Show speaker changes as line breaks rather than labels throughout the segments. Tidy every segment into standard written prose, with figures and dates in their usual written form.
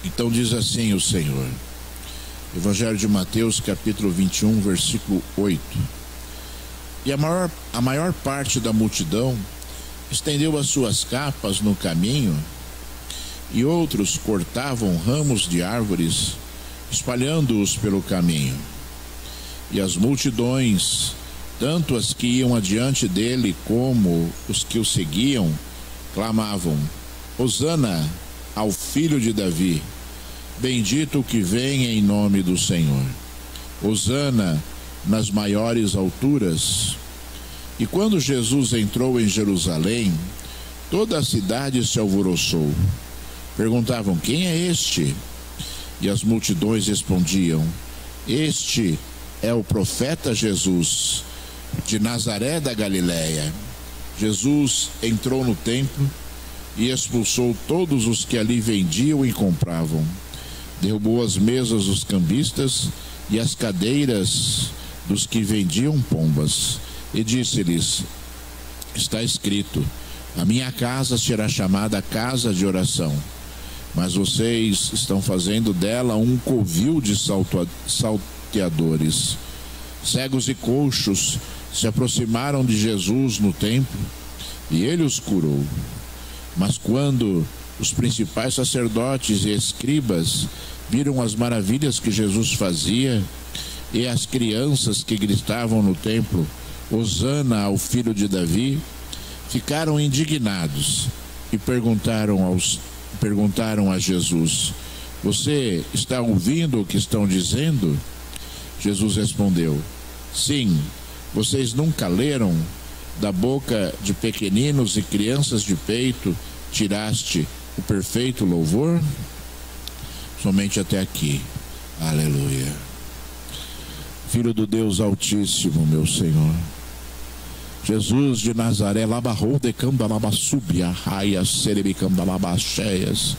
Então diz assim o Senhor, Evangelho de Mateus, capítulo 21, versículo 8. E a maior parte da multidão estendeu as suas capas no caminho, e outros cortavam ramos de árvores, espalhando-os pelo caminho. E as multidões, tanto as que iam adiante dele como os que o seguiam, clamavam: Hosana ao filho de Davi, bendito o que vem em nome do Senhor, Hosana nas maiores alturas. E quando Jesus entrou em Jerusalém, toda a cidade se alvoroçou. Perguntavam: quem é este? E as multidões respondiam: este é o profeta Jesus, de Nazaré da Galileia. Jesus entrou no templo e expulsou todos os que ali vendiam e compravam. Derrubou as mesas dos cambistas e as cadeiras dos que vendiam pombas. E disse-lhes: está escrito, a minha casa será chamada casa de oração, mas vocês estão fazendo dela um covil de salteadores. Cegos e coxos se aproximaram de Jesus no templo e ele os curou. Mas quando os principais sacerdotes e escribas viram as maravilhas que Jesus fazia e as crianças que gritavam no templo: Hosana ao filho de Davi, ficaram indignados e perguntaram a Jesus: você está ouvindo o que estão dizendo? Jesus respondeu: sim, vocês nunca leram? Da boca de pequeninos e crianças de peito tiraste o perfeito louvor? Somente até aqui. Aleluia. Filho do Deus Altíssimo, meu Senhor, Jesus de Nazaré, labarrou de candalabasubia, raia, cerebicandalabacheias,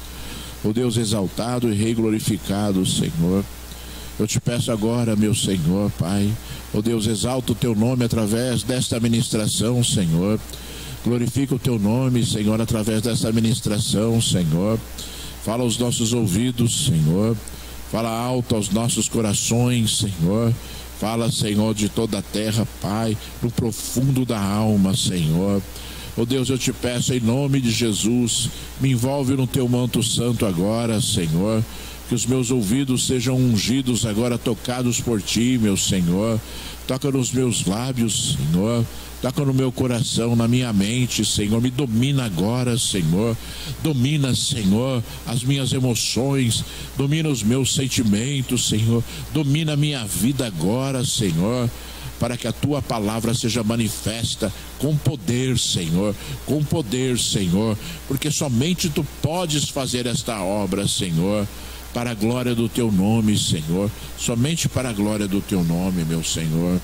o Deus exaltado e rei glorificado, Senhor. Eu te peço agora, meu Senhor, Pai, ó Deus, exalta o teu nome através desta ministração, Senhor. Glorifica o teu nome, Senhor, através desta ministração, Senhor. Fala aos nossos ouvidos, Senhor. Fala alto aos nossos corações, Senhor. Fala, Senhor, de toda a terra, Pai, no profundo da alma, Senhor. Ó Deus, eu te peço em nome de Jesus, me envolve no teu manto santo agora, Senhor. Que os meus ouvidos sejam ungidos agora, tocados por ti, meu Senhor. Toca nos meus lábios, Senhor. Toca no meu coração, na minha mente, Senhor. Me domina agora, Senhor. Domina, Senhor, as minhas emoções. Domina os meus sentimentos, Senhor. Domina a minha vida agora, Senhor, para que a tua palavra seja manifesta com poder, Senhor, com poder, Senhor, porque somente tu podes fazer esta obra, Senhor, para a glória do teu nome, Senhor, somente para a glória do teu nome, meu Senhor.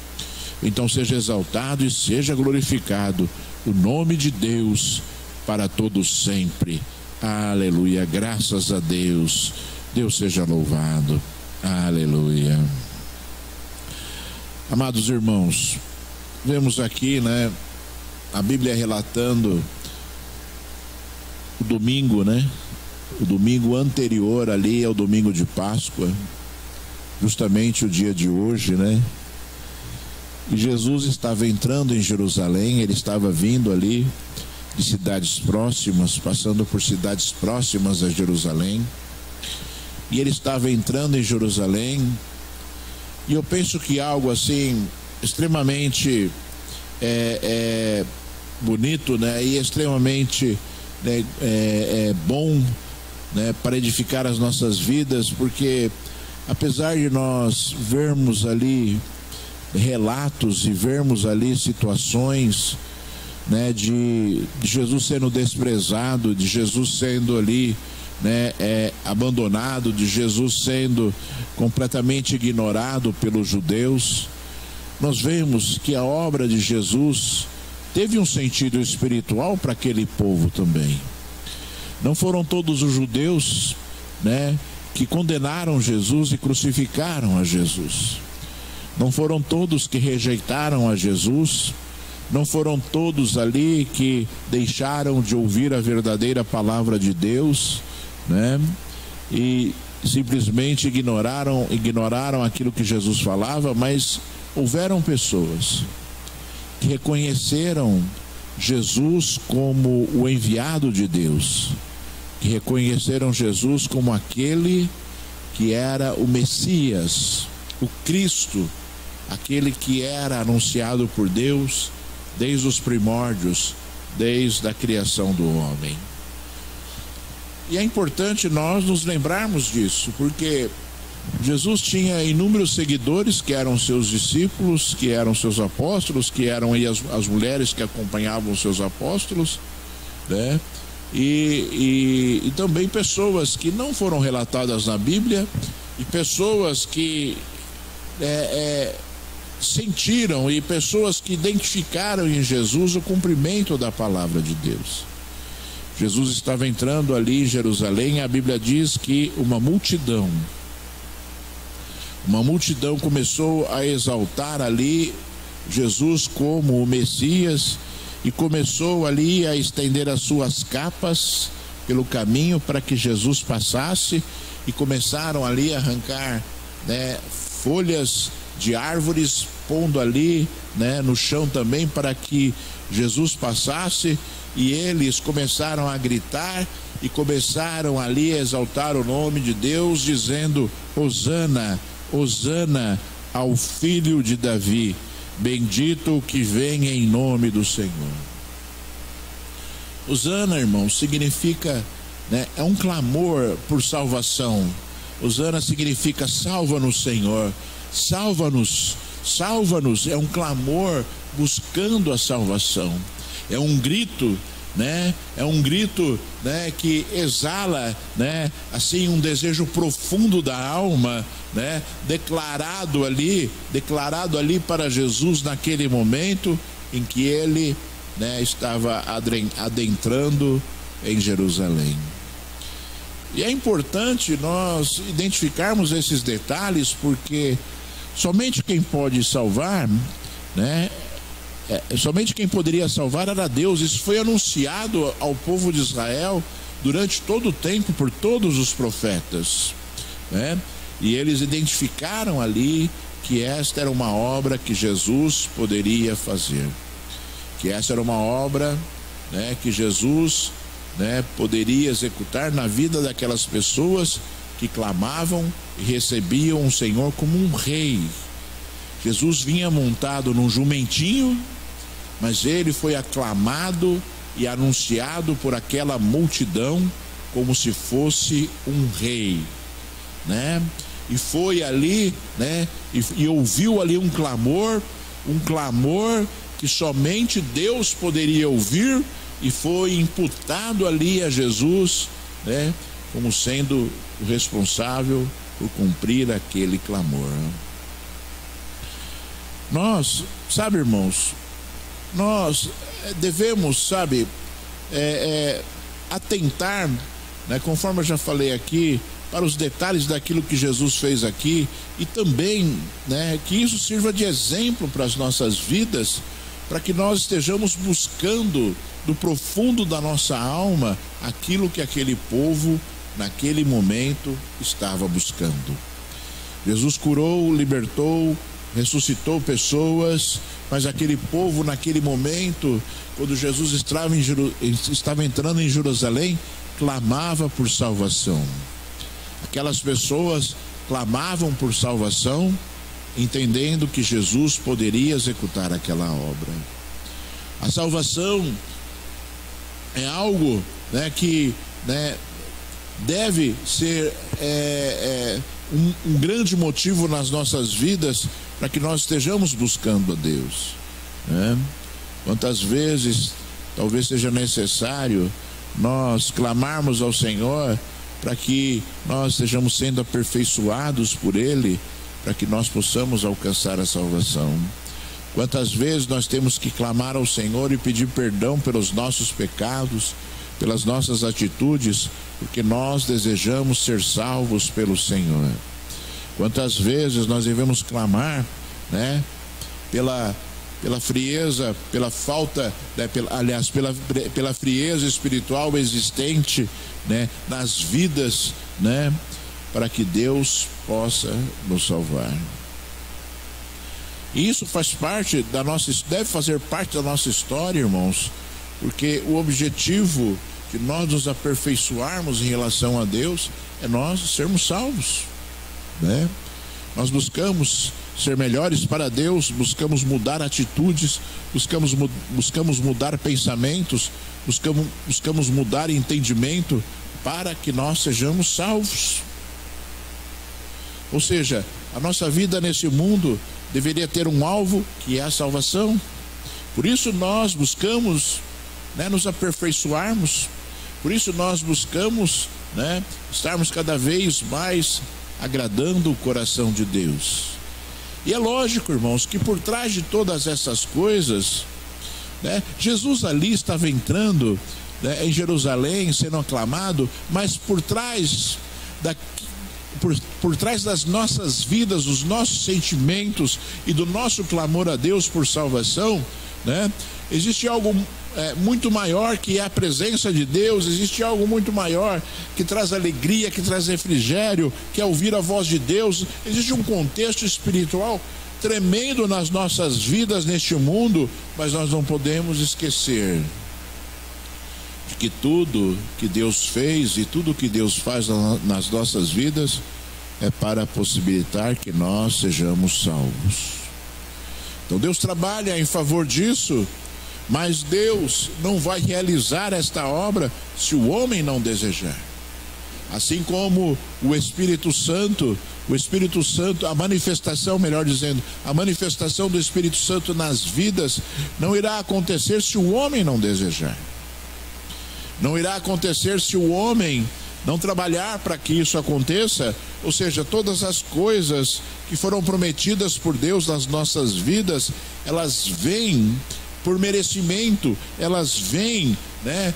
Então seja exaltado e seja glorificado o nome de Deus para todos sempre. Aleluia, graças a Deus. Deus seja louvado. Aleluia. Amados irmãos, vemos aqui, a Bíblia relatando o domingo, o domingo anterior ali ao domingo de Páscoa, justamente o dia de hoje, E Jesus estava entrando em Jerusalém, ele estava vindo ali de cidades próximas, passando por cidades próximas a Jerusalém, e ele estava entrando em Jerusalém, e eu penso que algo assim, extremamente bonito, e extremamente bom, para edificar as nossas vidas, porque apesar de nós vermos ali relatos e vermos ali situações, de Jesus sendo desprezado, de Jesus sendo ali abandonado, de Jesus sendo completamente ignorado pelos judeus, nós vemos que a obra de Jesus teve um sentido espiritual para aquele povo também. Não foram todos os judeus, que condenaram Jesus e crucificaram a Jesus. Não foram todos que rejeitaram a Jesus. Não foram todos ali que deixaram de ouvir a verdadeira palavra de Deus, e simplesmente ignoraram aquilo que Jesus falava, mas houveram pessoas que reconheceram Jesus como o enviado de Deus, que reconheceram Jesus como aquele que era o Messias, o Cristo, aquele que era anunciado por Deus desde os primórdios, desde a criação do homem. E é importante nós nos lembrarmos disso, porque Jesus tinha inúmeros seguidores que eram seus discípulos, que eram seus apóstolos, que eram aí as mulheres que acompanhavam os seus apóstolos, né? E também pessoas que não foram relatadas na Bíblia, e pessoas que sentiram, e pessoas que identificaram em Jesus o cumprimento da palavra de Deus. Jesus estava entrando ali em Jerusalém, e a Bíblia diz que uma multidão começou a exaltar ali Jesus como o Messias, e começou ali a estender as suas capas pelo caminho para que Jesus passasse, e começaram ali a arrancar, né, folhas de árvores, pondo ali, né, no chão também para que Jesus passasse, e eles começaram a gritar e começaram ali a exaltar o nome de Deus, dizendo: Hosana, Hosana ao filho de Davi, bendito o que vem em nome do Senhor. Hosana, irmão, significa, né, é um clamor por salvação. Hosana significa: salva-nos, Senhor, salva-nos, salva-nos. É um clamor buscando a salvação. É um grito, né? É um grito, né, que exala, né, assim, um desejo profundo da alma, né, declarado ali para Jesus naquele momento em que ele, né, estava adentrando em Jerusalém. E é importante nós identificarmos esses detalhes, porque somente quem pode salvar, né, somente quem poderia salvar era Deus. Isso foi anunciado ao povo de Israel durante todo o tempo por todos os profetas, né? E eles identificaram ali que esta era uma obra que Jesus poderia fazer, que essa era uma obra, né, que Jesus, né, poderia executar na vida daquelas pessoas que clamavam e recebiam o Senhor como um rei. Jesus vinha montado num jumentinho, mas ele foi aclamado e anunciado por aquela multidão como se fosse um rei, né? E foi ali, né, e ouviu ali um clamor que somente Deus poderia ouvir, e foi imputado ali a Jesus, né, como sendo o responsável por cumprir aquele clamor. Nós, sabe, irmãos, nós devemos, sabe, atentar, né, conforme eu já falei aqui, para os detalhes daquilo que Jesus fez aqui, e também, né, que isso sirva de exemplo para as nossas vidas, para que nós estejamos buscando do profundo da nossa alma aquilo que aquele povo naquele momento estava buscando. Jesus curou, libertou, ressuscitou pessoas, mas aquele povo naquele momento, quando Jesus estava entrando em Jerusalém, clamava por salvação. Aquelas pessoas clamavam por salvação, entendendo que Jesus poderia executar aquela obra. A salvação é algo, né, que, né, deve ser um grande motivo nas nossas vidas para que nós estejamos buscando a Deus, né? Quantas vezes talvez seja necessário nós clamarmos ao Senhor para que nós estejamos sendo aperfeiçoados por Ele, para que nós possamos alcançar a salvação. Quantas vezes nós temos que clamar ao Senhor e pedir perdão pelos nossos pecados, pelas nossas atitudes, porque nós desejamos ser salvos pelo Senhor. Quantas vezes nós devemos clamar, né, pela frieza, pela falta, né, pela frieza espiritual existente, né, nas vidas, né, para que Deus possa nos salvar. E isso faz parte da nossa, deve fazer parte da nossa história, irmãos, porque o objetivo de nós nos aperfeiçoarmos em relação a Deus é nós sermos salvos, né? Nós buscamos ser melhores para Deus, buscamos mudar atitudes, buscamos mudar pensamentos, buscamos mudar entendimento para que nós sejamos salvos. Ou seja, a nossa vida nesse mundo deveria ter um alvo, que é a salvação. Por isso nós buscamos, né, nos aperfeiçoarmos. Por isso nós buscamos, né, estarmos cada vez mais agradando o coração de Deus. E é lógico, irmãos, que por trás de todas essas coisas, né, Jesus ali estava entrando, né, em Jerusalém, sendo aclamado, mas por trás das nossas vidas, dos nossos sentimentos e do nosso clamor a Deus por salvação, né, existe algo muito maior, que é a presença de Deus. Existe algo muito maior que traz alegria, que traz refrigério, que é ouvir a voz de Deus. Existe um contexto espiritual tremendo nas nossas vidas neste mundo, mas nós não podemos esquecer de que tudo que Deus fez e tudo que Deus faz nas nossas vidas é para possibilitar que nós sejamos salvos. Então Deus trabalha em favor disso, mas Deus não vai realizar esta obra se o homem não desejar. Assim como o Espírito Santo, a manifestação, melhor dizendo, a manifestação do Espírito Santo nas vidas não irá acontecer se o homem não desejar. Não irá acontecer se o homem não trabalhar para que isso aconteça. Ou seja, todas as coisas que foram prometidas por Deus nas nossas vidas, elas vêm por merecimento, elas vêm, né,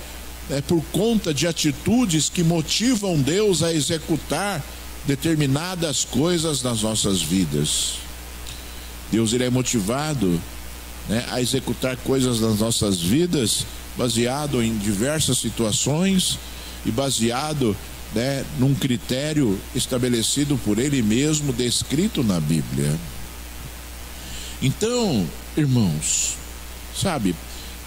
por conta de atitudes que motivam Deus a executar determinadas coisas nas nossas vidas. Deus, ele é motivado, né, a executar coisas nas nossas vidas baseado em diversas situações e baseado, né, num critério estabelecido por ele mesmo, descrito na Bíblia. Então, irmãos, sabe,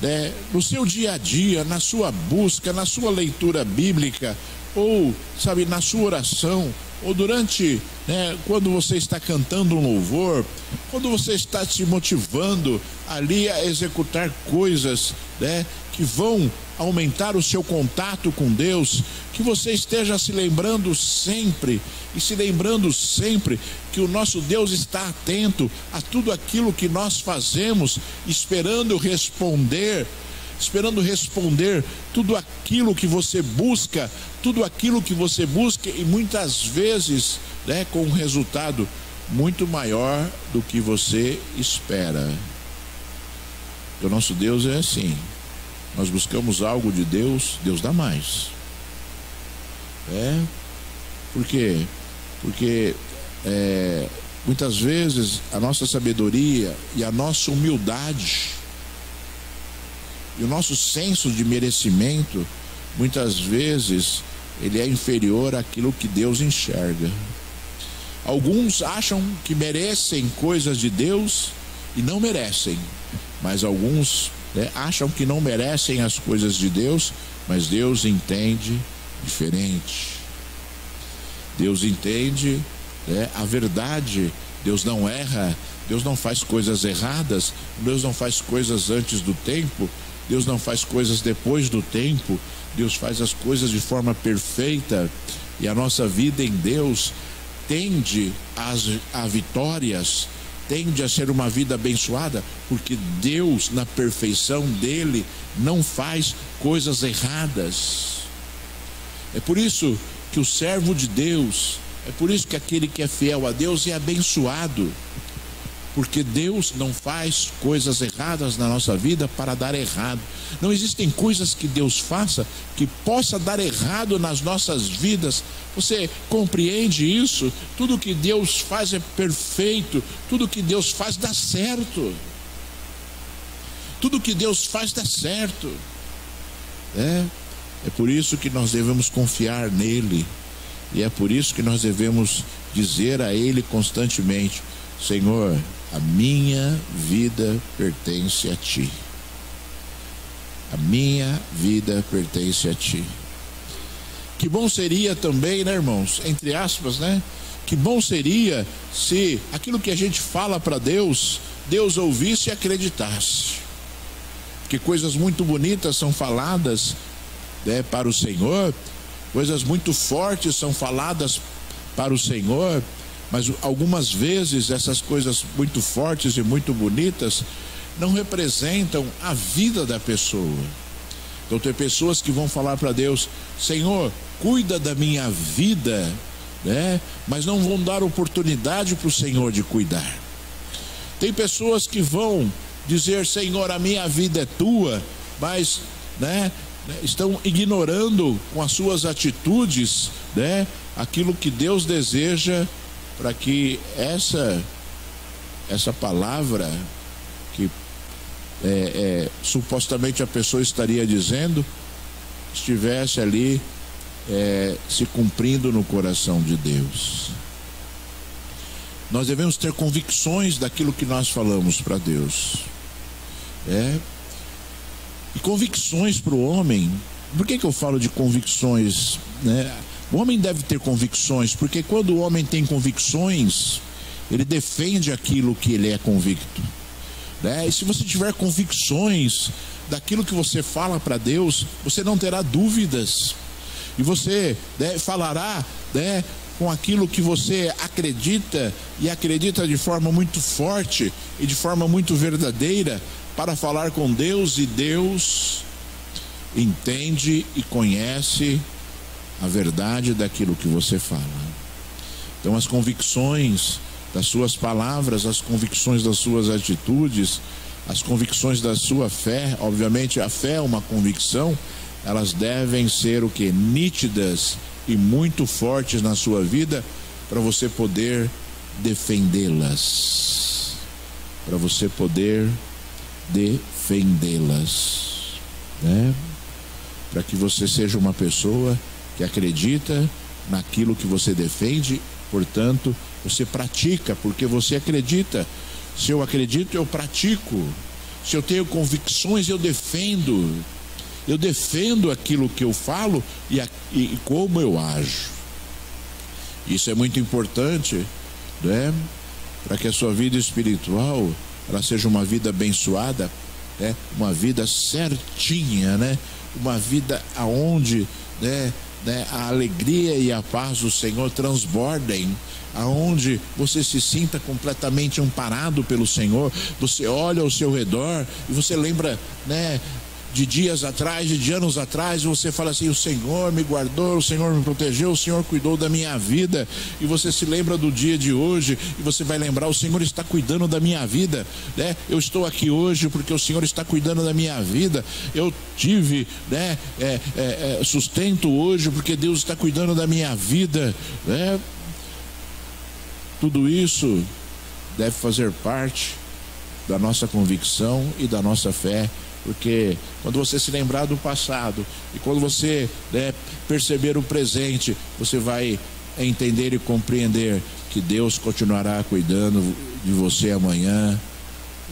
né, no seu dia a dia, na sua busca, na sua leitura bíblica, ou, sabe, na sua oração, ou durante, né, quando você está cantando um louvor, quando você está se motivando ali a executar coisas, né, que vão aumentar o seu contato com Deus, que você esteja se lembrando sempre que o nosso Deus está atento a tudo aquilo que nós fazemos, esperando responder tudo aquilo que você busca, e muitas vezes, né, com um resultado muito maior do que você espera. O nosso Deus é assim. Nós buscamos algo de Deus, Deus dá mais. Por quê? Porque muitas vezes a nossa sabedoria e a nossa humildade e o nosso senso de merecimento, muitas vezes ele é inferior àquilo que Deus enxerga. Alguns acham que merecem coisas de Deus e não merecem, mas alguns, né, acham que não merecem as coisas de Deus, mas Deus entende diferente. Deus entende, né, a verdade. Deus não erra, Deus não faz coisas erradas, Deus não faz coisas antes do tempo, Deus não faz coisas depois do tempo. Deus faz as coisas de forma perfeita, e a nossa vida em Deus tende a vitórias, tende a ser uma vida abençoada, porque Deus, na perfeição dele, não faz coisas erradas. É por isso que o servo de Deus, é por isso que aquele que é fiel a Deus é abençoado, porque Deus não faz coisas erradas na nossa vida para dar errado. Não existem coisas que Deus faça que possa dar errado nas nossas vidas. Você compreende isso? Tudo que Deus faz é perfeito, tudo que Deus faz dá certo. Tudo que Deus faz dá certo. É por isso que nós devemos confiar nele. E é por isso que nós devemos dizer a ele constantemente: Senhor, a minha vida pertence a ti. A minha vida pertence a ti. Que bom seria também, né, irmãos, entre aspas, né? Que bom seria se aquilo que a gente fala para Deus, Deus ouvisse e acreditasse. Que coisas muito bonitas são faladas, né, para o Senhor, coisas muito fortes são faladas para o Senhor, mas algumas vezes essas coisas muito fortes e muito bonitas não representam a vida da pessoa. Então tem pessoas que vão falar para Deus: Senhor, cuida da minha vida, né? Mas não vão dar oportunidade para o Senhor de cuidar. Tem pessoas que vão dizer: Senhor, a minha vida é tua, mas, né, estão ignorando com as suas atitudes, né, aquilo que Deus deseja para que essa palavra que supostamente a pessoa estaria dizendo estivesse ali se cumprindo no coração de Deus. Nós devemos ter convicções daquilo que nós falamos para Deus. E convicções para o homem. Por que eu falo de convicções, né? O homem deve ter convicções, porque quando o homem tem convicções, ele defende aquilo que ele é convicto, né? E se você tiver convicções daquilo que você fala para Deus, você não terá dúvidas. E você, né, falará, né, com aquilo que você acredita, e acredita de forma muito forte e de forma muito verdadeira, para falar com Deus, e Deus entende e conhece a verdade daquilo que você fala. Então as convicções das suas palavras, as convicções das suas atitudes, as convicções da sua fé, obviamente a fé é uma convicção, elas devem ser o que? Nítidas e muito fortes na sua vida, para você poder defendê-las, para você poder defendê-las, né? Para que você seja uma pessoa que acredita naquilo que você defende, portanto, você pratica, porque você acredita. Se eu acredito, eu pratico. Se eu tenho convicções, eu defendo aquilo que eu falo e como eu ajo. Isso é muito importante, né? Para que a sua vida espiritual ela seja uma vida abençoada, né? Uma vida certinha, né? Uma vida aonde, né, a alegria e a paz do Senhor transbordem, aonde você se sinta completamente amparado pelo Senhor. Você olha ao seu redor e você lembra, né, de dias atrás, de anos atrás, você fala assim: o Senhor me guardou, o Senhor me protegeu, o Senhor cuidou da minha vida. E você se lembra do dia de hoje e você vai lembrar: o Senhor está cuidando da minha vida, né? Eu estou aqui hoje porque o Senhor está cuidando da minha vida. Eu tive, né, sustento hoje porque Deus está cuidando da minha vida, né? Tudo isso deve fazer parte da nossa convicção e da nossa fé. Porque quando você se lembrar do passado e quando você, né, perceber o presente, você vai entender e compreender que Deus continuará cuidando de você amanhã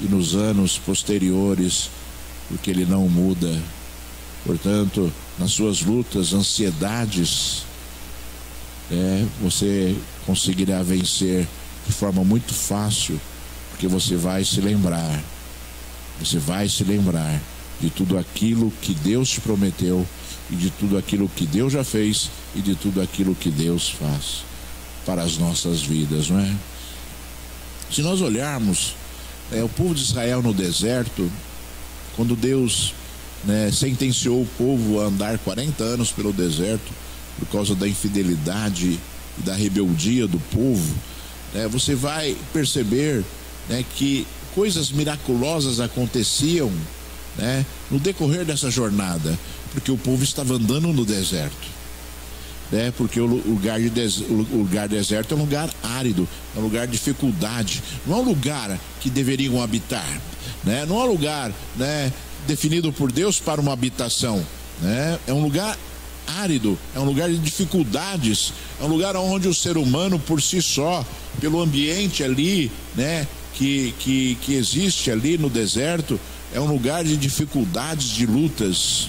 e nos anos posteriores, porque Ele não muda. Portanto, nas suas lutas, ansiedades, você conseguirá vencer de forma muito fácil, porque você vai se lembrar de tudo aquilo que Deus te prometeu, e de tudo aquilo que Deus já fez, e de tudo aquilo que Deus faz para as nossas vidas, não é? Se nós olharmos, o povo de Israel no deserto, quando Deus, né, sentenciou o povo a andar 40 anos pelo deserto, por causa da infidelidade e da rebeldia do povo, você vai perceber, né, que coisas miraculosas aconteciam, né, no decorrer dessa jornada, porque o povo estava andando no deserto. né? Porque o lugar deserto é um lugar árido, é um lugar de dificuldade, não é um lugar que deveriam habitar, né? Não é um lugar, né, definido por Deus para uma habitação, né? É um lugar árido, é um lugar de dificuldades, é um lugar onde o ser humano por si só, pelo ambiente ali, né, que existe ali no deserto, é um lugar de dificuldades, de lutas.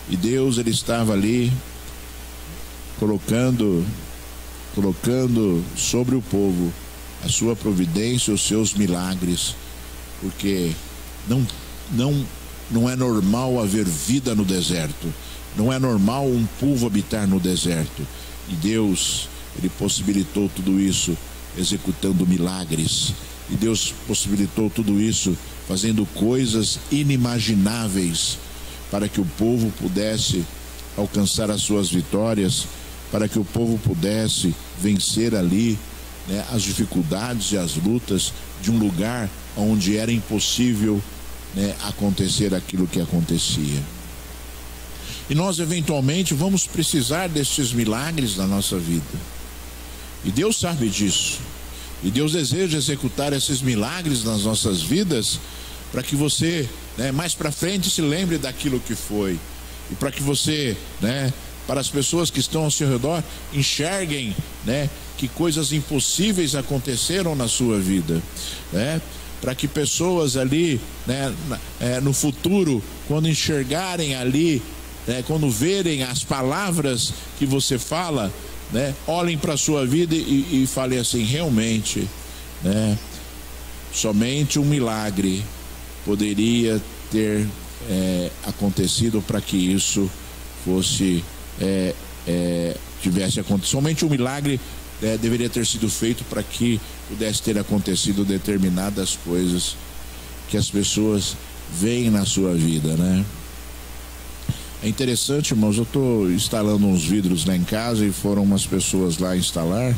E Deus, ele estava ali colocando sobre o povo a sua providência, os seus milagres, porque não é normal haver vida no deserto, não é normal um povo habitar no deserto. E Deus, ele possibilitou tudo isso executando milagres, e Deus possibilitou tudo isso fazendo coisas inimagináveis para que o povo pudesse alcançar as suas vitórias, para que o povo pudesse vencer ali, né, as dificuldades e as lutas de um lugar onde era impossível, né, acontecer aquilo que acontecia. E nós eventualmente vamos precisar desses milagres na nossa vida, e Deus sabe disso, e Deus deseja executar esses milagres nas nossas vidas para que você, né, mais para frente se lembre daquilo que foi, e para que você, né, para as pessoas que estão ao seu redor, enxerguem, né, que coisas impossíveis aconteceram na sua vida, né? Para que pessoas ali, né, no futuro, quando enxergarem ali, né, quando verem as palavras que você fala, né, olhem para a sua vida e falem assim: realmente, né, somente um milagre poderia ter acontecido para que isso fosse tivesse acontecido. Somente um milagre deveria ter sido feito para que pudesse ter acontecido determinadas coisas que as pessoas veem na sua vida, né? É interessante, irmãos, eu estou instalando uns vidros lá em casa e foram umas pessoas lá instalar,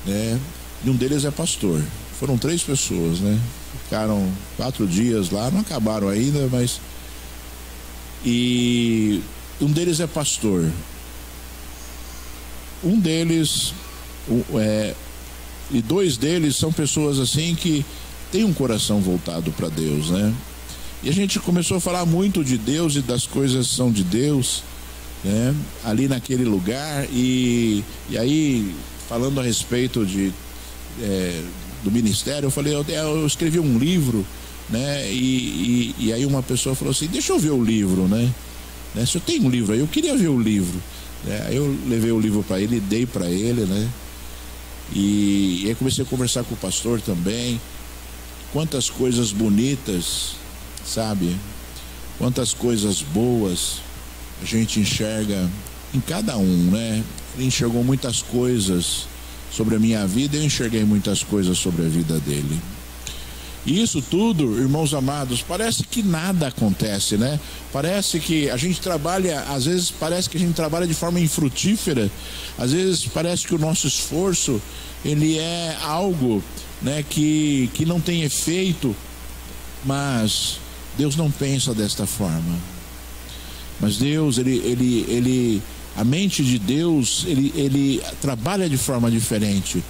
né? E um deles é pastor. Foram 3 pessoas, né? Ficaram 4 dias lá, não acabaram ainda, mas... E um deles é pastor. Um deles... e 2 deles são pessoas assim que têm um coração voltado para Deus, né? E a gente começou a falar muito de Deus e das coisas que são de Deus, né, ali naquele lugar, e aí falando a respeito do ministério, eu falei, eu escrevi um livro, né, e aí uma pessoa falou assim: deixa eu ver o livro, né? Se eu tenho um livro aí, eu queria ver o livro, né? Aí eu levei o livro para ele, dei para ele, né? E aí comecei a conversar com o pastor também. Quantas coisas bonitas, sabe? Quantas coisas boas a gente enxerga em cada um, né? Ele enxergou muitas coisas sobre a minha vida, eu enxerguei muitas coisas sobre a vida dele. E isso tudo, irmãos amados, parece que nada acontece, né? Parece que a gente trabalha, às vezes parece que a gente trabalha de forma infrutífera, às vezes parece que o nosso esforço, ele é algo, né, que não tem efeito, mas Deus não pensa desta forma. Mas Deus, a mente de Deus, ele trabalha de forma diferente.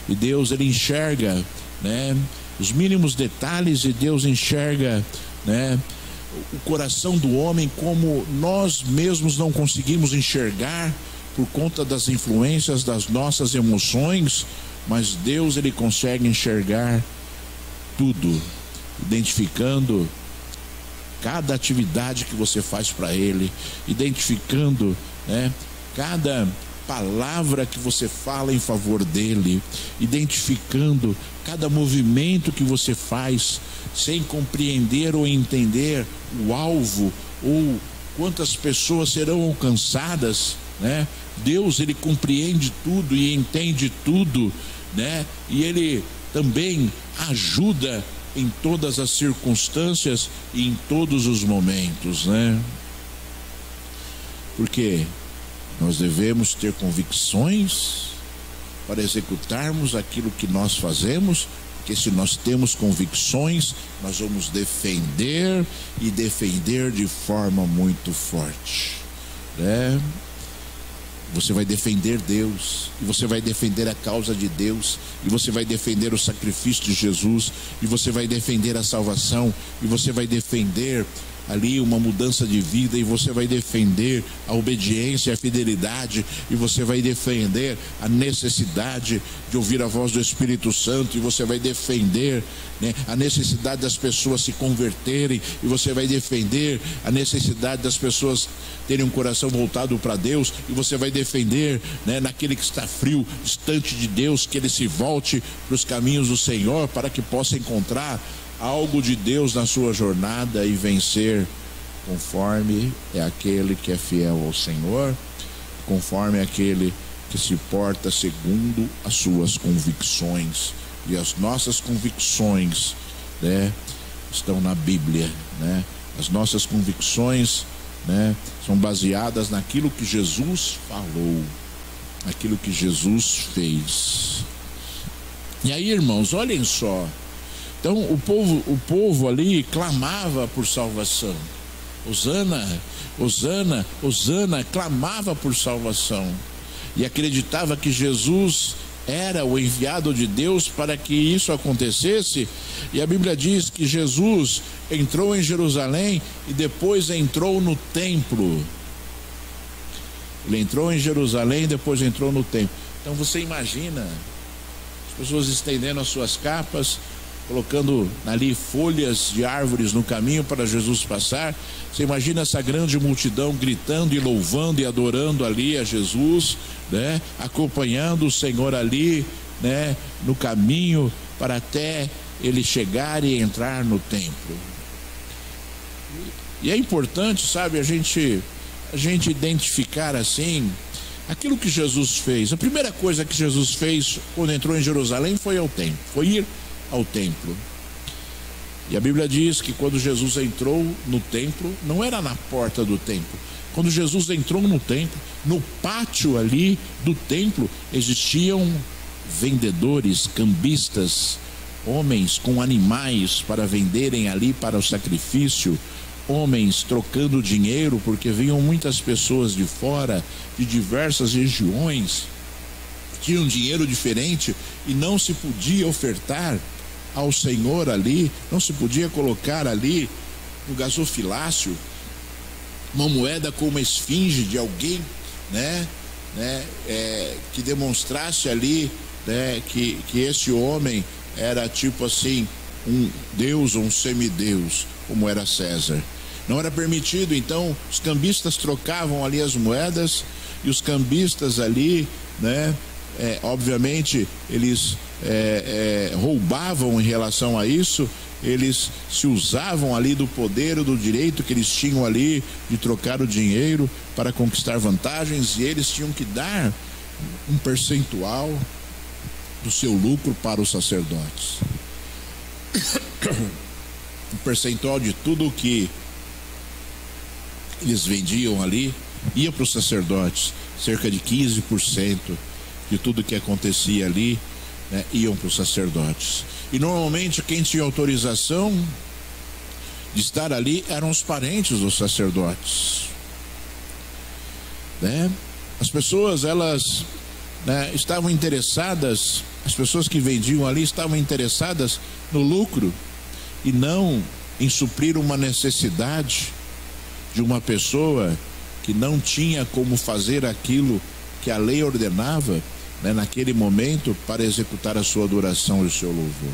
E Deus, ele enxerga, né, os mínimos detalhes, e Deus enxerga, né, o coração do homem como nós mesmos não conseguimos enxergar por conta das influências das nossas emoções, mas Deus, ele consegue enxergar tudo, identificando cada atividade que você faz para ele, identificando, né, cada palavra que você fala em favor dele, identificando cada movimento que você faz, sem compreender ou entender o alvo ou quantas pessoas serão alcançadas, né? Deus, ele compreende tudo e entende tudo, né? E ele também ajuda em todas as circunstâncias e em todos os momentos, né? Porque nós devemos ter convicções para executarmos aquilo que nós fazemos, porque se nós temos convicções, nós vamos defender, e defender de forma muito forte, né? Você vai defender Deus, e você vai defender a causa de Deus, e você vai defender o sacrifício de Jesus, e você vai defender a salvação, e você vai defender ali uma mudança de vida, e você vai defender a obediência e a fidelidade, e você vai defender a necessidade de ouvir a voz do Espírito Santo, e você vai defender, né, a necessidade das pessoas se converterem, e você vai defender a necessidade das pessoas terem um coração voltado para Deus, e você vai defender, né, naquele que está frio, distante de Deus, que ele se volte para os caminhos do Senhor, para que possa encontrar algo de Deus na sua jornada e vencer, conforme é aquele que é fiel ao Senhor, conforme é aquele que se porta segundo as suas convicções. E as nossas convicções, né, estão na Bíblia, né? As nossas convicções, né, são baseadas naquilo que Jesus falou, naquilo que Jesus fez. E aí, irmãos, olhem só. Então o povo ali clamava por salvação. Hosana, Hosana, Hosana, clamava por salvação. E acreditava que Jesus era o enviado de Deus para que isso acontecesse. E a Bíblia diz que Jesus entrou em Jerusalém e depois entrou no templo. Ele entrou em Jerusalém e depois entrou no templo. Então você imagina as pessoas estendendo as suas capas, colocando ali folhas de árvores no caminho para Jesus passar. Você imagina essa grande multidão gritando e louvando e adorando ali a Jesus, né? Acompanhando o Senhor ali, né? No caminho para até ele chegar e entrar no templo. E é importante, sabe, a gente identificar assim aquilo que Jesus fez. A primeira coisa que Jesus fez quando entrou em Jerusalém foi ao templo, foi ir ao templo. E a Bíblia diz que quando Jesus entrou no templo, não era na porta do templo. Quando Jesus entrou no templo, no pátio ali do templo existiam vendedores, cambistas, homens com animais para venderem ali para o sacrifício, homens trocando dinheiro, porque vinham muitas pessoas de fora, de diversas regiões, tinham dinheiro diferente e não se podia ofertar ao Senhor ali, não se podia colocar ali no gasofilácio uma moeda com uma esfinge de alguém, né, que demonstrasse ali, né, que esse homem era tipo assim um deus ou um semideus, como era César. Não era permitido. Então os cambistas trocavam ali as moedas, e os cambistas ali, né, obviamente eles roubavam em relação a isso. Eles se usavam ali do poder ou do direito que eles tinham ali de trocar o dinheiro para conquistar vantagens, e eles tinham que dar um percentual do seu lucro para os sacerdotes. Um percentual de tudo o que eles vendiam ali ia para os sacerdotes. Cerca de 15% de tudo que acontecia ali, né, iam para os sacerdotes. E normalmente quem tinha autorização de estar ali eram os parentes dos sacerdotes, né? As pessoas, elas, né, estavam interessadas, as pessoas que vendiam ali estavam interessadas no lucro e não em suprir uma necessidade de uma pessoa que não tinha como fazer aquilo que a lei ordenava, né, naquele momento, para executar a sua adoração e o seu louvor.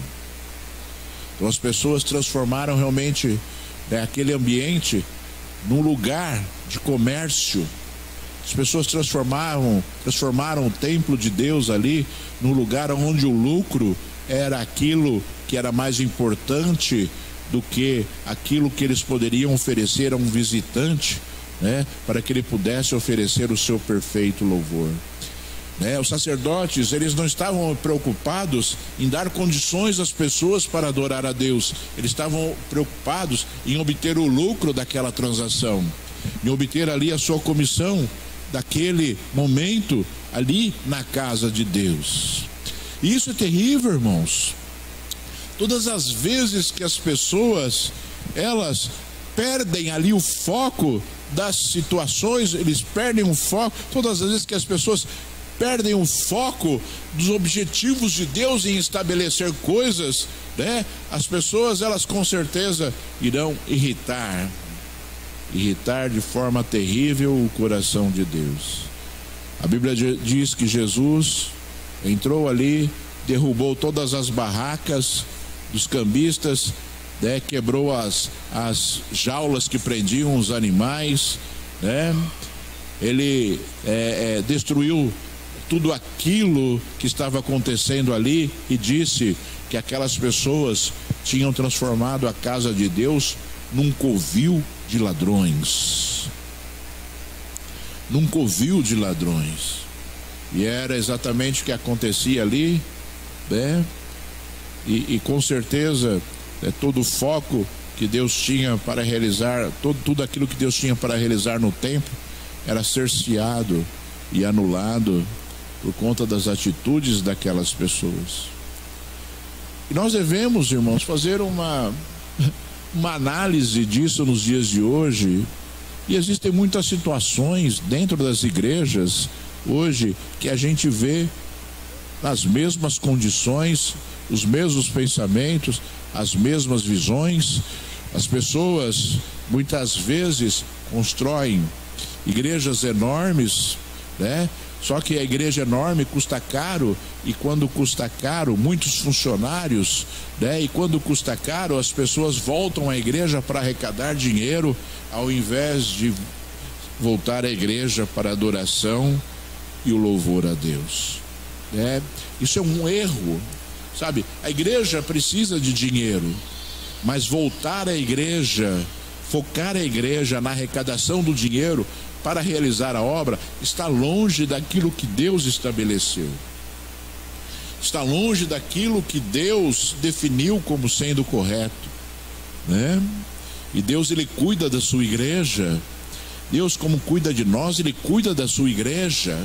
Então as pessoas transformaram realmente, né, aquele ambiente num lugar de comércio. As pessoas transformaram o templo de Deus ali num lugar onde o lucro era aquilo que era mais importante do que aquilo que eles poderiam oferecer a um visitante, né, para que ele pudesse oferecer o seu perfeito louvor. Os sacerdotes, eles não estavam preocupados em dar condições às pessoas para adorar a Deus. Eles estavam preocupados em obter o lucro daquela transação, em obter ali a sua comissão daquele momento ali na casa de Deus. E isso é terrível, irmãos. Todas as vezes que as pessoas, elas perdem ali o foco das situações, eles perdem o foco. Todas as vezes que as pessoas perdem o foco dos objetivos de Deus em estabelecer coisas, né? As pessoas, elas com certeza irão irritar de forma terrível o coração de Deus. A Bíblia diz que Jesus entrou ali, derrubou todas as barracas dos cambistas, né? Quebrou as jaulas que prendiam os animais, né? Ele destruiu tudo aquilo que estava acontecendo ali e disse que aquelas pessoas tinham transformado a casa de Deus num covil de ladrões. Num covil de ladrões. E era exatamente o que acontecia ali, né? E com certeza todo o foco que Deus tinha para realizar, tudo aquilo que Deus tinha para realizar no templo era cerceado e anulado por conta das atitudes daquelas pessoas. E nós devemos, irmãos, fazer uma análise disso nos dias de hoje. E existem muitas situações dentro das igrejas hoje que a gente vê as mesmas condições, os mesmos pensamentos, as mesmas visões. As pessoas muitas vezes constroem igrejas enormes, né? Só que a igreja enorme custa caro, e quando custa caro, muitos funcionários, né? E quando custa caro, as pessoas voltam à igreja para arrecadar dinheiro, ao invés de voltar à igreja para a adoração e o louvor a Deus, né? Isso é um erro, sabe? A igreja precisa de dinheiro, mas voltar à igreja, focar a igreja na arrecadação do dinheiro para realizar a obra, está longe daquilo que Deus estabeleceu. Está longe daquilo que Deus definiu como sendo correto, né? E Deus, Ele cuida da sua igreja. Deus, como cuida de nós, Ele cuida da sua igreja,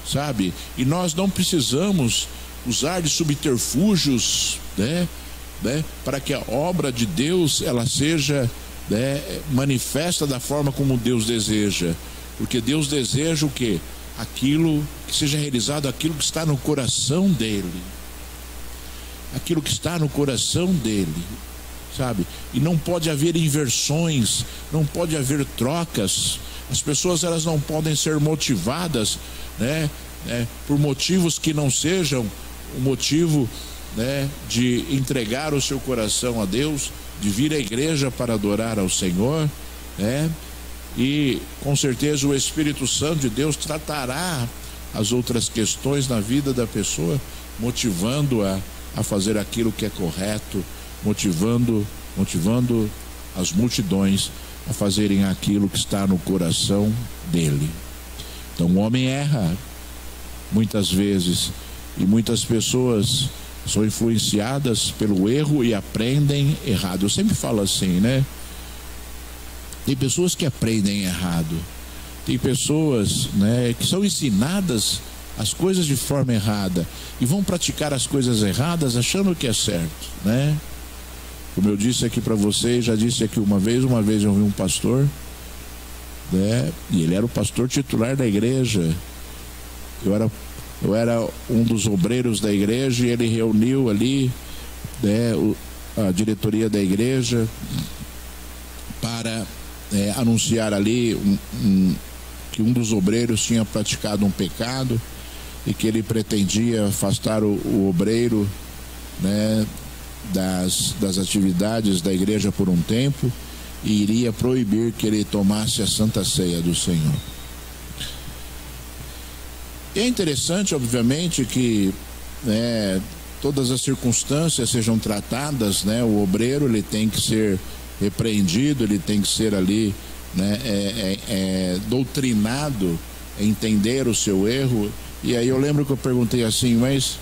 sabe? E nós não precisamos usar de subterfúgios, né? Para que a obra de Deus, ela seja manifesta da forma como Deus deseja, porque Deus deseja o quê? Aquilo que seja realizado, aquilo que está no coração dele, aquilo que está no coração dele, sabe? E não pode haver inversões, não pode haver trocas. As pessoas, elas não podem ser motivadas, né, por motivos que não sejam o motivo, né, de entregar o seu coração a Deus, de vir à igreja para adorar ao Senhor, né? E com certeza o Espírito Santo de Deus tratará as outras questões na vida da pessoa, motivando-a a fazer aquilo que é correto, motivando as multidões a fazerem aquilo que está no coração dele. Então o homem erra muitas vezes, e muitas pessoas são influenciadas pelo erro e aprendem errado. Eu sempre falo assim, né? Tem pessoas que aprendem errado. Tem pessoas, né, que são ensinadas as coisas de forma errada e vão praticar as coisas erradas achando que é certo, né? Como eu disse aqui para vocês, já disse aqui uma vez eu vi um pastor, né? E ele era o pastor titular da igreja. Eu era um dos obreiros da igreja, e ele reuniu ali, né, a diretoria da igreja para anunciar ali que um dos obreiros tinha praticado um pecado e que ele pretendia afastar o obreiro, né, das atividades da igreja por um tempo, e iria proibir que ele tomasse a Santa Ceia do Senhor. É interessante, obviamente, que, né, todas as circunstâncias sejam tratadas, né? O obreiro, ele tem que ser repreendido, ele tem que ser ali, né, doutrinado a entender o seu erro. E aí eu lembro que eu perguntei assim, mas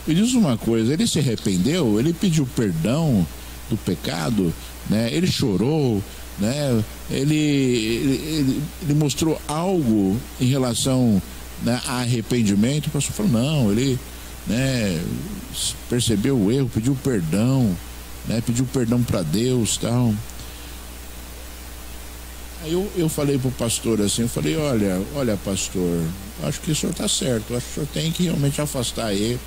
me diz uma coisa, ele se arrependeu? Ele pediu perdão do pecado, né? Ele chorou, né? Ele mostrou algo em relação, né, a arrependimento? O pastor falou, não, ele, né, percebeu o erro, pediu perdão, né, pediu perdão para Deus, tal. Aí eu falei para o pastor assim, eu falei, olha pastor, acho que o senhor está certo, acho que o senhor tem que realmente afastar ele,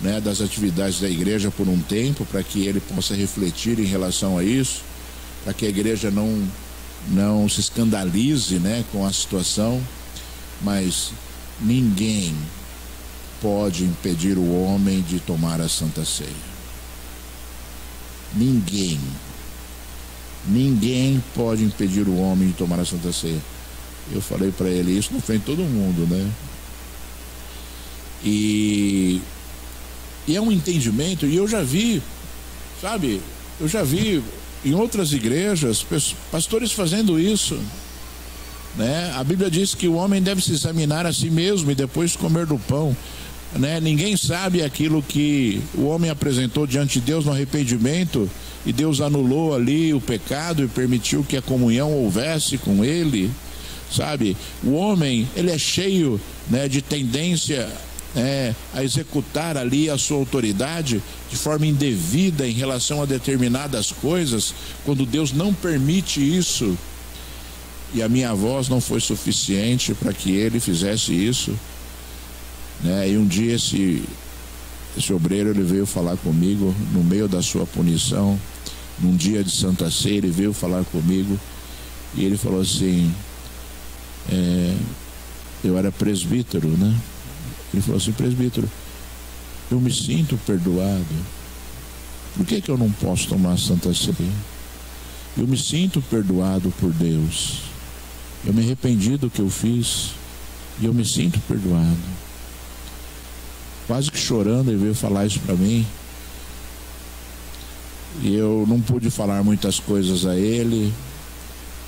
né, das atividades da igreja por um tempo, para que ele possa refletir em relação a isso, para que a igreja não se escandalize, né, com a situação. Mas ninguém pode impedir o homem de tomar a Santa Ceia. Ninguém pode impedir o homem de tomar a Santa Ceia. Eu falei para ele isso na frente de todo mundo, né? E é um entendimento, e eu já vi, sabe, em outras igrejas, pastores fazendo isso, né? A Bíblia diz que o homem deve se examinar a si mesmo e depois comer do pão, né? Ninguém sabe aquilo que o homem apresentou diante de Deus no arrependimento, e Deus anulou ali o pecado e permitiu que a comunhão houvesse com ele, sabe? O homem, ele é cheio, né, de tendência a executar ali a sua autoridade de forma indevida em relação a determinadas coisas, quando Deus não permite isso. E a minha voz não foi suficiente para que ele fizesse isso, né? E um dia esse obreiro, ele veio falar comigo no meio da sua punição, num dia de Santa Ceia. Ele veio falar comigo e ele falou assim, eu era presbítero, né? Ele falou assim, presbítero, eu me sinto perdoado, por que eu não posso tomar Santa Ceia? Eu me sinto perdoado por Deus, eu me arrependi do que eu fiz e eu me sinto perdoado. Quase que chorando, ele veio falar isso para mim. E eu não pude falar muitas coisas a ele,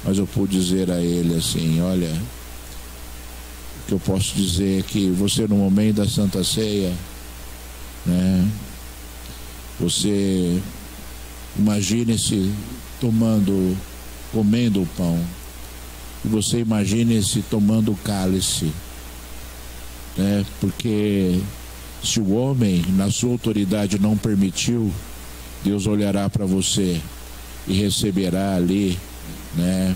mas eu pude dizer a ele assim, olha, o que eu posso dizer é que você, no momento da Santa Ceia, né, você imagine-se comendo o pão, e você imagine-se tomando o cálice, né, porque se o homem na sua autoridade não permitiu, Deus olhará para você e receberá ali, né,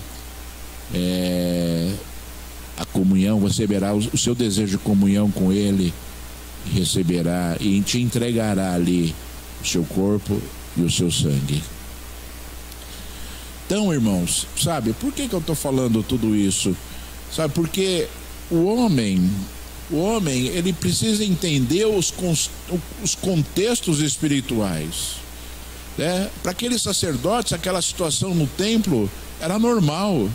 a comunhão, receberá o seu desejo de comunhão com Ele, e receberá e te entregará ali o seu corpo e o seu sangue. Então, irmãos, sabe, por que eu estou falando tudo isso? Sabe, porque o homem, ele precisa entender os contextos espirituais, né? Para aqueles sacerdotes, aquela situação no templo era normal.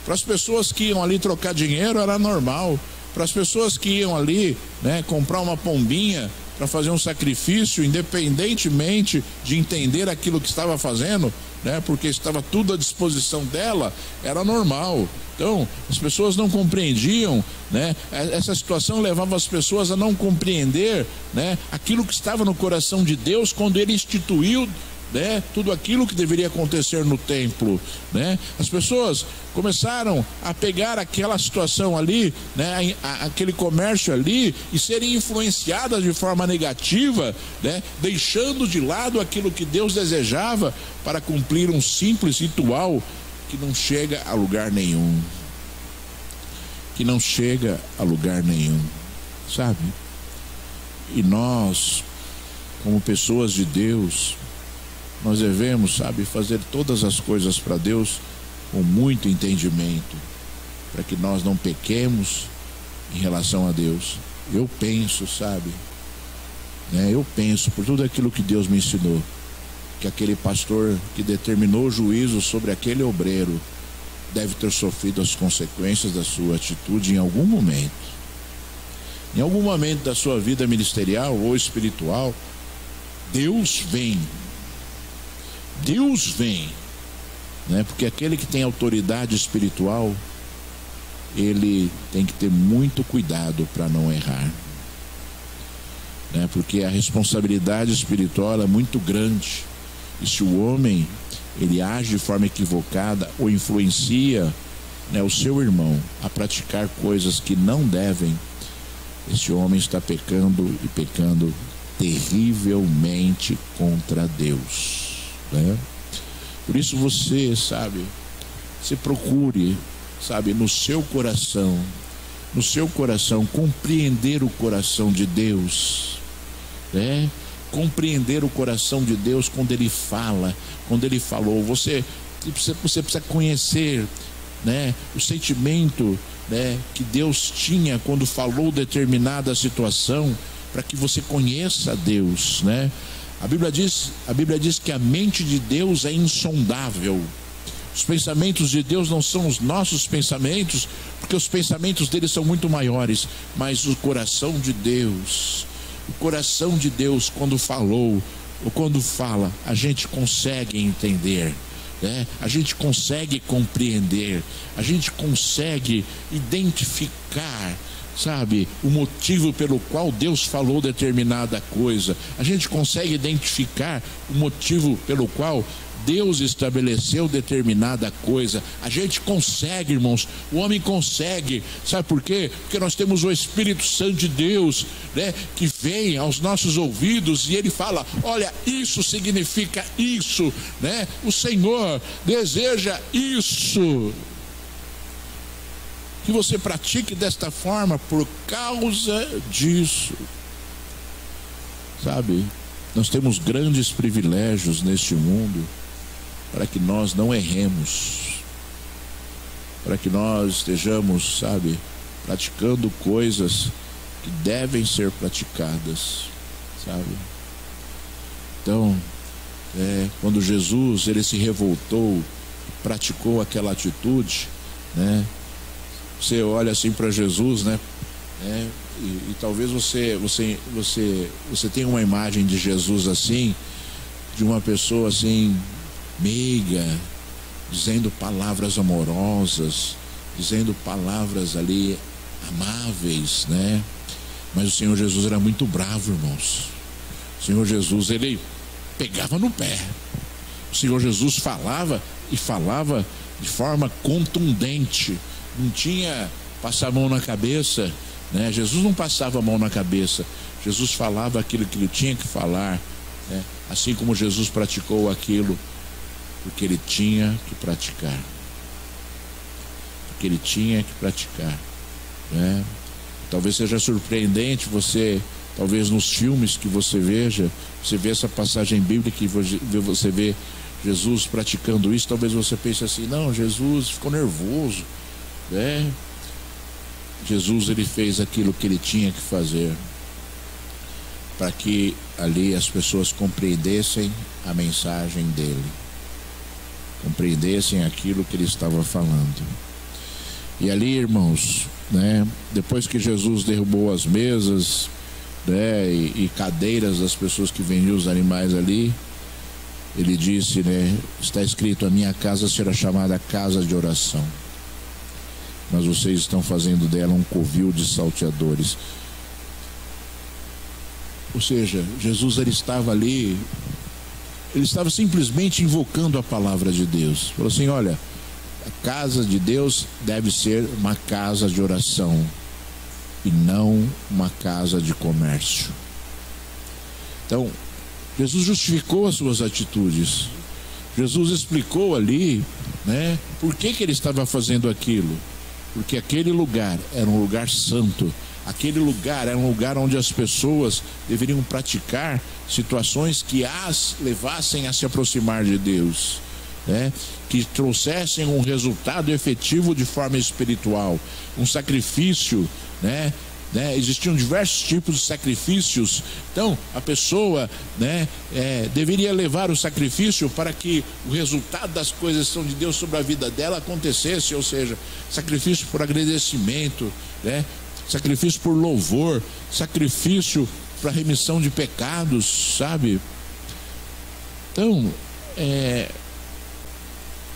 Para as pessoas que iam ali trocar dinheiro, era normal. Para as pessoas que iam ali, né, comprar uma pombinha para fazer um sacrifício, independentemente de entender aquilo que estava fazendo, né, porque estava tudo à disposição dela, era normal. Então, as pessoas não compreendiam, né? Essa situação levava as pessoas a não compreender, né, aquilo que estava no coração de Deus quando Ele instituiu, né, tudo aquilo que deveria acontecer no templo, né? As pessoas começaram a pegar aquela situação ali, né, aquele comércio ali, e serem influenciadas de forma negativa, né, deixando de lado aquilo que Deus desejava para cumprir um simples ritual que não chega a lugar nenhum, sabe? E nós, como pessoas de Deus, nós devemos, sabe, fazer todas as coisas para Deus com muito entendimento, para que nós não pequemos em relação a Deus. Eu penso, sabe, né, eu penso, por tudo aquilo que Deus me ensinou, que aquele pastor que determinou o juízo sobre aquele obreiro deve ter sofrido as consequências da sua atitude em algum momento. Em algum momento da sua vida ministerial ou espiritual, Deus vem, né? Porque aquele que tem autoridade espiritual, ele tem que ter muito cuidado para não errar, né? Porque a responsabilidade espiritual é muito grande, e se o homem ele age de forma equivocada ou influencia, né, o seu irmão a praticar coisas que não devem, esse homem está pecando, e pecando terrivelmente contra Deus, né? Por isso você, sabe, você procure, sabe, no seu coração, compreender o coração de Deus, né? Compreender o coração de Deus quando Ele fala, quando Ele falou. Você precisa conhecer, né, o sentimento, né, que Deus tinha quando falou determinada situação, para que você conheça Deus, né? A Bíblia diz que a mente de Deus é insondável. Os pensamentos de Deus não são os nossos pensamentos, porque os pensamentos dele são muito maiores, mas o coração de Deus, quando falou ou quando fala, a gente consegue entender, né? A gente consegue compreender, a gente consegue identificar, sabe, o motivo pelo qual Deus falou determinada coisa. A gente consegue identificar o motivo pelo qual Deus estabeleceu determinada coisa. A gente consegue, irmãos. O homem consegue. Sabe por quê? Porque nós temos o Espírito Santo de Deus, né, que vem aos nossos ouvidos e ele fala: olha, isso significa isso, né? O Senhor deseja isso, que você pratique desta forma por causa disso. Sabe, nós temos grandes privilégios neste mundo para que nós não erremos, para que nós estejamos, sabe, praticando coisas que devem ser praticadas, sabe? Então, quando Jesus, ele se revoltou, praticou aquela atitude, né? Você olha assim para Jesus, né? E talvez você tenha uma imagem de Jesus assim, de uma pessoa assim, meiga, dizendo palavras amorosas, dizendo palavras ali amáveis, né? Mas o Senhor Jesus era muito bravo, irmãos. O Senhor Jesus, ele pegava no pé. O Senhor Jesus falava e falava de forma contundente. Não tinha passar a mão na cabeça, né? Jesus não passava a mão na cabeça. Jesus falava aquilo que ele tinha que falar, né? Assim como Jesus praticou aquilo porque ele tinha que praticar, né? Talvez seja surpreendente você, talvez nos filmes que você veja, você vê essa passagem bíblica e você vê Jesus praticando isso, talvez você pense assim: não, Jesus ficou nervoso, né? Jesus, ele fez aquilo que ele tinha que fazer para que ali as pessoas compreendessem a mensagem dele, compreendessem aquilo que ele estava falando. E ali, irmãos, né, depois que Jesus derrubou as mesas, né, e cadeiras das pessoas que vendiam os animais ali, ele disse, né, está escrito: a minha casa será chamada casa de oração, mas vocês estão fazendo dela um covil de salteadores. Ou seja, Jesus, ele estava ali, ele estava simplesmente invocando a palavra de Deus. Falou assim: olha, a casa de Deus deve ser uma casa de oração e não uma casa de comércio. Então, Jesus justificou as suas atitudes. Jesus explicou ali, né, por que ele estava fazendo aquilo. Porque aquele lugar era um lugar santo. Aquele lugar era um lugar onde as pessoas deveriam praticar situações que as levassem a se aproximar de Deus, né? Que trouxessem um resultado efetivo de forma espiritual, um sacrifício, né? Existiam diversos tipos de sacrifícios. Então a pessoa, né, deveria levar o sacrifício para que o resultado das coisas que são de Deus sobre a vida dela acontecesse. Ou seja, sacrifício por agradecimento, né? Sacrifício por louvor, sacrifício para remissão de pecados, sabe? Então,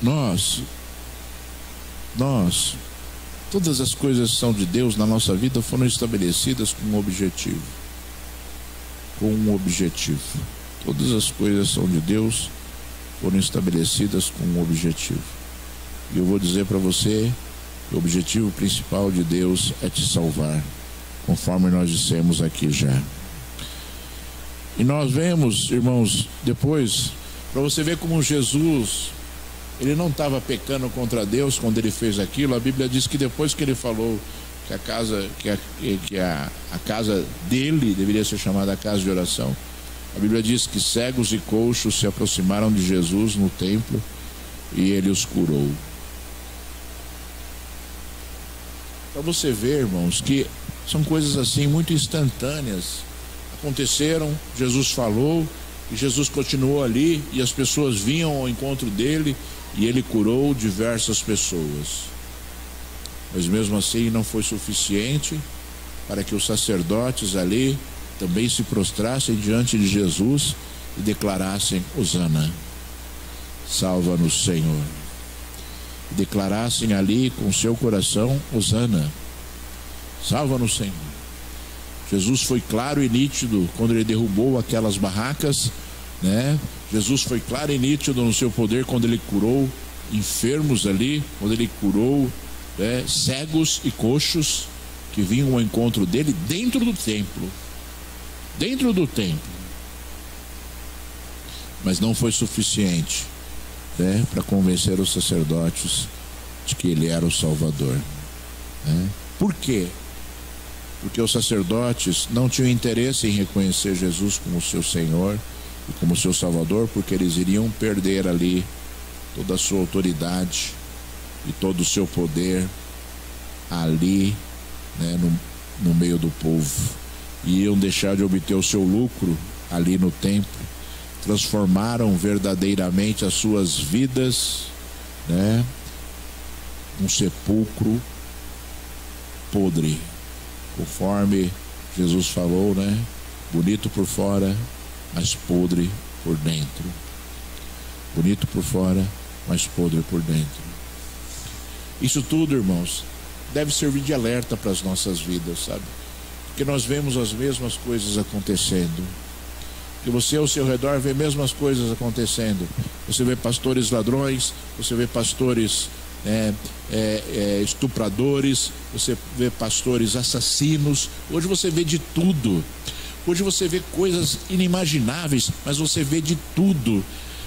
nós, todas as coisas que são de Deus na nossa vida foram estabelecidas com um objetivo. Todas as coisas que são de Deus foram estabelecidas com um objetivo. E eu vou dizer para você: o objetivo principal de Deus é te salvar, conforme nós dissemos aqui já. E nós vemos, irmãos, depois, para você ver como Jesus, ele não estava pecando contra Deus quando ele fez aquilo. A Bíblia diz que depois que ele falou que a casa dele deveria ser chamada a casa de oração, a Bíblia diz que cegos e coxos se aproximaram de Jesus no templo e ele os curou. Para você ver, irmãos, que são coisas assim muito instantâneas. Aconteceram, Jesus falou, e Jesus continuou ali, e as pessoas vinham ao encontro dele, e ele curou diversas pessoas. Mas mesmo assim não foi suficiente para que os sacerdotes ali também se prostrassem diante de Jesus e declarassem: Hosana, salva-nos, Senhor. E declarassem ali com seu coração: Hosana, salva-nos, Senhor. Jesus foi claro e nítido quando ele derrubou aquelas barracas, né? Jesus foi claro e nítido no seu poder quando ele curou enfermos ali, quando ele curou cegos e coxos que vinham ao encontro dele dentro do templo. Dentro do templo. Mas não foi suficiente, né, para convencer os sacerdotes de que ele era o Salvador, né? Por quê? Porque os sacerdotes não tinham interesse em reconhecer Jesus como seu Senhor e como seu Salvador, porque eles iriam perder ali toda a sua autoridade e todo o seu poder ali, né, no meio do povo, e iam deixar de obter o seu lucro ali no templo. Transformaram verdadeiramente as suas vidas, né, num sepulcro podre, conforme Jesus falou, né? Bonito por fora, mas podre por dentro. Bonito por fora, mas podre por dentro. Isso tudo, irmãos, deve servir de alerta para as nossas vidas, sabe? Porque nós vemos as mesmas coisas acontecendo. Que você ao seu redor vê as mesmas coisas acontecendo. Você vê pastores ladrões, você vê pastores estupradores, você vê pastores assassinos. Hoje você vê de tudo. Hoje você vê coisas inimagináveis, mas você vê de tudo.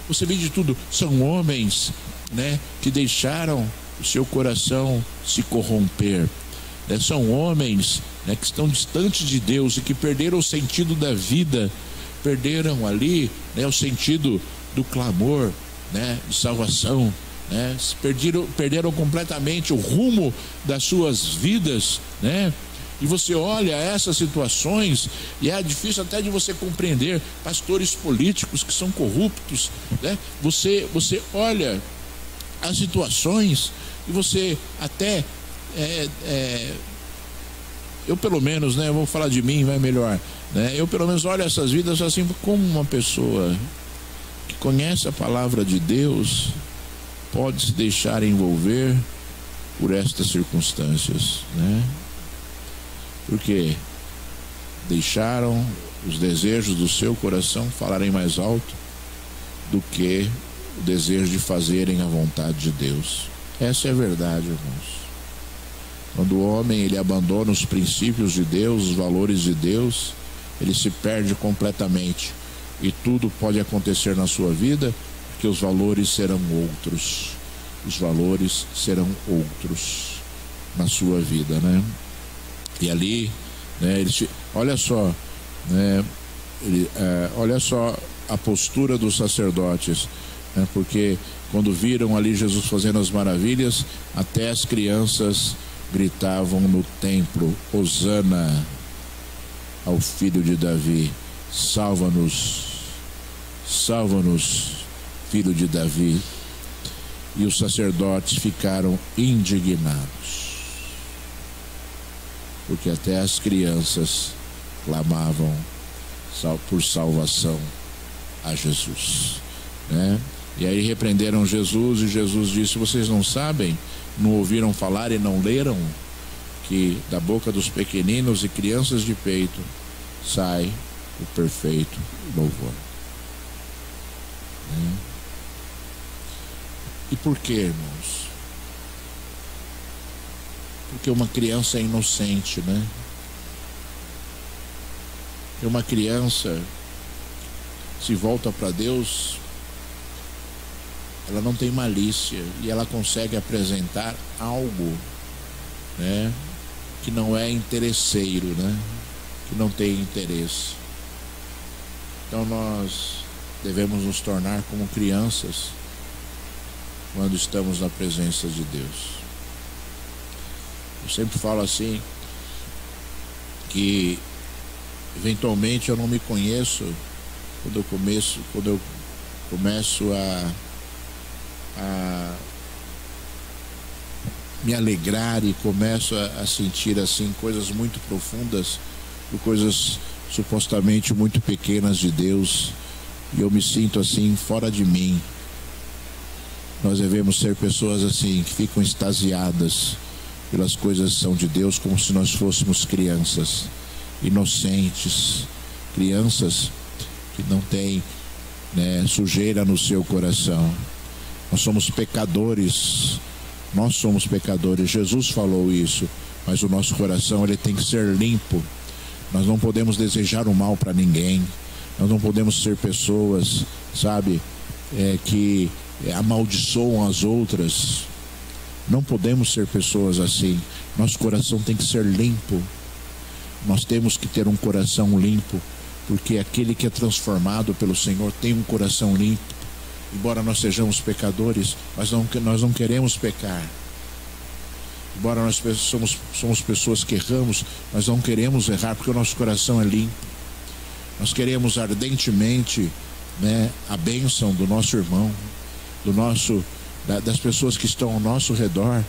Você vê de tudo. São homens, né, que deixaram o seu coração se corromper, né? São homens, né, que estão distantes de Deus e que perderam o sentido da vida, perderam ali, né, o sentido do clamor, né, de salvação, né? Perderam completamente o rumo das suas vidas, né? E você olha essas situações e é difícil até de você compreender. Pastores políticos que são corruptos, né? Você olha as situações e você até eu pelo menos, né, eu vou falar de mim, vai melhor, né? Eu pelo menos olho essas vidas assim, como uma pessoa que conhece a palavra de Deus pode se deixar envolver por estas circunstâncias, né? Porque deixaram os desejos do seu coração falarem mais alto do que o desejo de fazerem a vontade de Deus. Essa é a verdade, irmãos. Quando o homem ele abandona os princípios de Deus, os valores de Deus, ele se perde completamente. E tudo pode acontecer na sua vida, porque os valores serão outros. Os valores serão outros na sua vida, né? E ali, né, olha só, né, olha só a postura dos sacerdotes, né, porque quando viram ali Jesus fazendo as maravilhas, até as crianças gritavam no templo: Hosana ao filho de Davi, salva-nos, salva-nos, filho de Davi. E os sacerdotes ficaram indignados, porque até as crianças clamavam por salvação a Jesus, né? E aí repreenderam Jesus, e Jesus disse: vocês não sabem, não ouviram falar e não leram que da boca dos pequeninos e crianças de peito sai o perfeito louvor, né? E por quê, irmãos? Porque uma criança é inocente, né? E uma criança se volta para Deus ela não tem malícia e ela consegue apresentar algo, né, que não é interesseiro, né, que não tem interesse. Então nós devemos nos tornar como crianças quando estamos na presença de Deus. Eu sempre falo assim, que eventualmente eu não me conheço quando eu começo a me alegrar e começo a sentir assim coisas muito profundas, por coisas supostamente muito pequenas de Deus, e eu me sinto assim fora de mim. Nós devemos ser pessoas assim que ficam extasiadas pelas coisas que são de Deus, como se nós fôssemos crianças inocentes, crianças que não têm, né, sujeira no seu coração. Nós somos pecadores, Jesus falou isso, mas o nosso coração ele tem que ser limpo. Nós não podemos desejar o mal para ninguém, nós não podemos ser pessoas, sabe, que amaldiçoam as outras. Não podemos ser pessoas assim. Nosso coração tem que ser limpo. Nós temos que ter um coração limpo, porque aquele que é transformado pelo Senhor tem um coração limpo. Embora nós sejamos pecadores, nós não queremos pecar. Embora nós somos pessoas que erramos, nós não queremos errar, porque o nosso coração é limpo. Nós queremos ardentemente, né, a bênção do nosso irmão, das pessoas que estão ao nosso redor.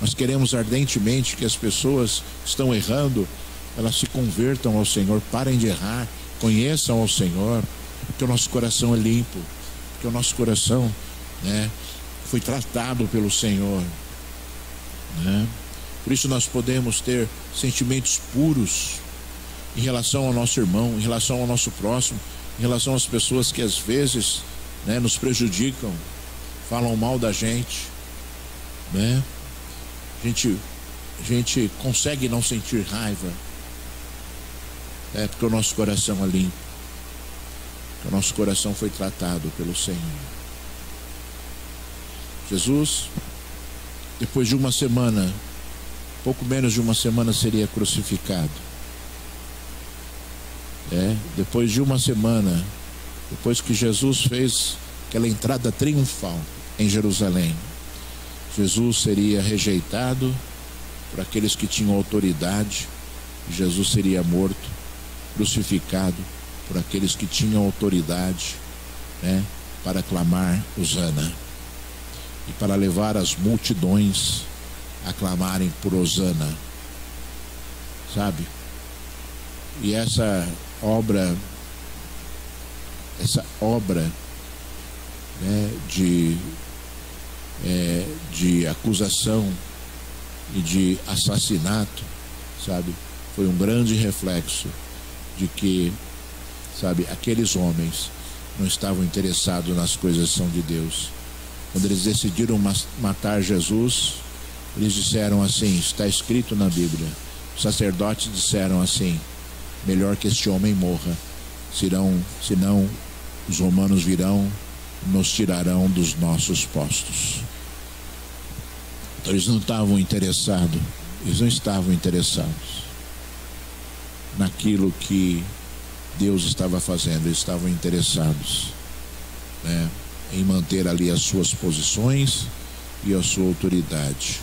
Nós queremos ardentemente que as pessoas que estão errando, elas se convertam ao Senhor, parem de errar, conheçam ao Senhor, porque o nosso coração é limpo, porque o nosso coração, né, foi tratado pelo Senhor, né? Por isso nós podemos ter sentimentos puros em relação ao nosso irmão, em relação ao nosso próximo, em relação às pessoas que às vezes, né, nos prejudicam, falam mal da gente, né? A gente consegue não sentir raiva, porque o nosso coração é limpo, porque o nosso coração foi tratado pelo Senhor. Jesus, depois de uma semana, pouco menos de uma semana, seria crucificado. Depois de uma semana, depois que Jesus fez aquela entrada triunfal em Jerusalém, Jesus seria rejeitado por aqueles que tinham autoridade. Jesus seria morto, crucificado por aqueles que tinham autoridade, né, para clamar Hosana e para levar as multidões a clamarem por Hosana, sabe? E essa obra, né, de acusação e de assassinato, sabe, foi um grande reflexo de que, sabe, aqueles homens não estavam interessados nas coisas que são de Deus. Quando eles decidiram matar Jesus, eles disseram assim, está escrito na Bíblia, os sacerdotes disseram assim: melhor que este homem morra, senão os romanos virão e nos tirarão dos nossos postos. Então eles não estavam interessados naquilo que Deus estava fazendo. Eles estavam interessados, né, em manter ali as suas posições e a sua autoridade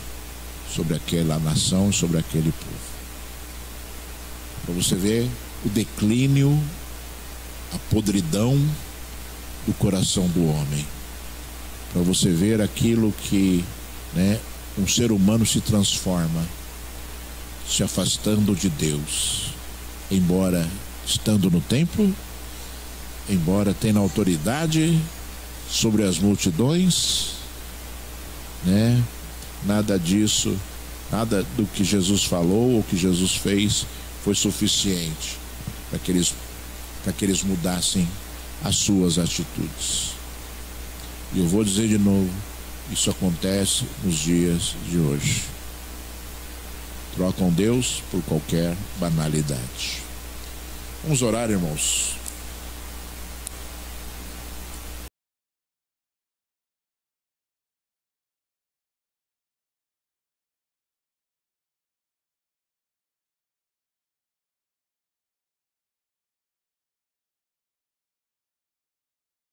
sobre aquela nação, sobre aquele povo. Para você ver o declínio, a podridão do coração do homem, para você ver aquilo que, né, um ser humano se transforma, se afastando de Deus, embora estando no templo, embora tendo autoridade sobre as multidões, né? Nada disso, nada do que Jesus falou ou que Jesus fez foi suficiente para que eles mudassem as suas atitudes. E eu vou dizer de novo, isso acontece nos dias de hoje. Trocam Deus por qualquer banalidade. Vamos orar, irmãos.